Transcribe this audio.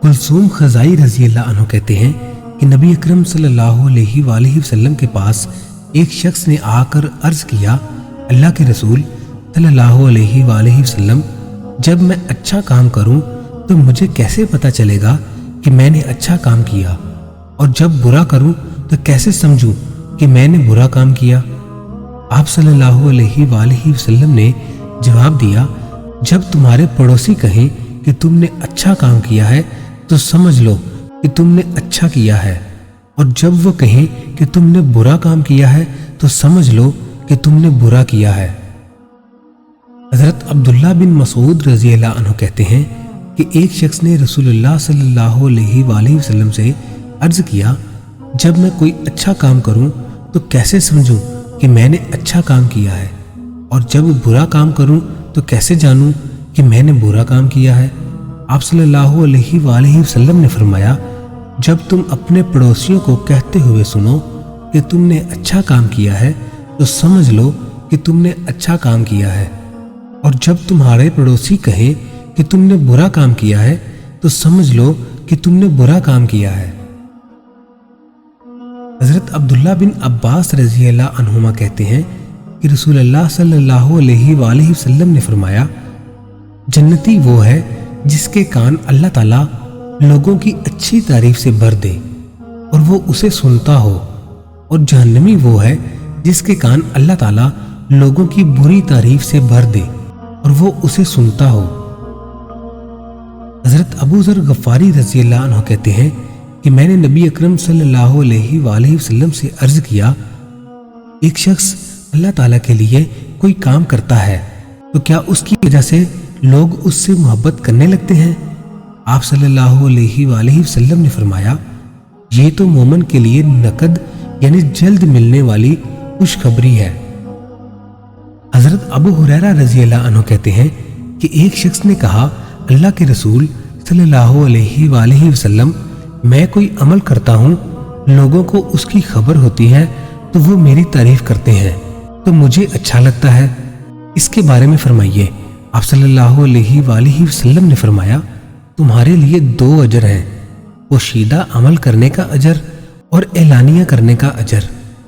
कुलसूम खजाई रजी अल्लाह अन्हु कहते हैं कि नबी अकरम सल्लल्लाहु अलैहि वसल्लम के पास एक शख्स ने आकर अर्ज किया, अल्लाह के रसूल सल्लल्लाहु अलैहि वसल्लम, जब मैं अच्छा काम करूं तो मुझे कैसे पता चलेगा कि मैंने अच्छा काम किया, और जब बुरा करूं तो कैसे समझूं कि मैंने बुरा काम किया। आप सल्लल्लाहु अलैहि वसल्लम ने जवाब दिया, जब तुम्हारे पड़ोसी कहें कि तुमने अच्छा काम किया है तो समझ लो कि तुमने अच्छा किया है, और जब वो कहें कि तुमने बुरा काम किया है तो समझ लो कि तुमने बुरा किया है। हजरत अब्दुल्ला बिन मसूद रजी अल्लाह अन्हु कहते हैं कि एक शख्स ने रसूलुल्लाह सल्लल्लाहु अलैहि वसल्लम से अर्ज किया, जब मैं कोई अच्छा काम करूं तो कैसे समझूं कि मैंने अच्छा काम किया है, और जब बुरा काम करूं तो कैसे जानूं कि मैंने बुरा काम किया है। आप सल्लल्लाहु अलैहि वसल्लम ने फरमाया, जब तुम अपने पड़ोसियों को कहते हुए सुनो कि तुमने अच्छा काम किया है तो समझ लो कि तुमने अच्छा काम किया है, और जब तुम्हारे पड़ोसी कहें कि तुमने बुरा काम किया है तो समझ लो कि तुमने बुरा काम किया है। हजरत अब्दुल्ला बिन अब्बास रजी अल्लाह अन्हुमा कहते हैं कि रसूलुल्लाह सल्लल्लाहु अलैहि वसल्लम ने फरमाया, जन्नती वो है जिसके कान अल्लाह ताला लोगों की अच्छी तारीफ से भर दे और वो उसे सुनता हो, और जहन्नमी वो है जिसके कान अल्लाह ताला लोगों की बुरी तारीफ से भर दे और वो उसे सुनता हो। हजरत अबू ज़र गफ़ारी रज़ी अल्लाह अन्हु कहते हैं कि मैंने नबी अकरम सल्लल्लाहु अलैहि वसल्लम से अर्ज किया, एक शख्स अल्लाह ताला के लिए कोई काम करता है तो क्या उसकी वजह से लोग उससे मोहब्बत करने लगते हैं? आप सल्लल्लाहु अलैहि वसल्लम ने फरमाया, ये तो मोमिन के लिए नकद यानी जल्द मिलने वाली खुशखबरी है। हजरत अबू हुरैरा रजी अल्लाह अन्हु कहते हैं कि एक शख्स ने कहा, अल्लाह के रसूल सल्लल्लाहु अलैहि वसल्लम, मैं कोई अमल करता हूँ, लोगों को उसकी खबर होती है तो वो मेरी तारीफ करते हैं तो मुझे अच्छा लगता है, इसके बारे में फरमाइए। आप सल्लल्लाहु अलैहि वसल्लम ने फरमाया, तुम्हारे लिए 2 अजर हैं, पोशीदा अमल करने का अजर और एलानिया करने का अजर।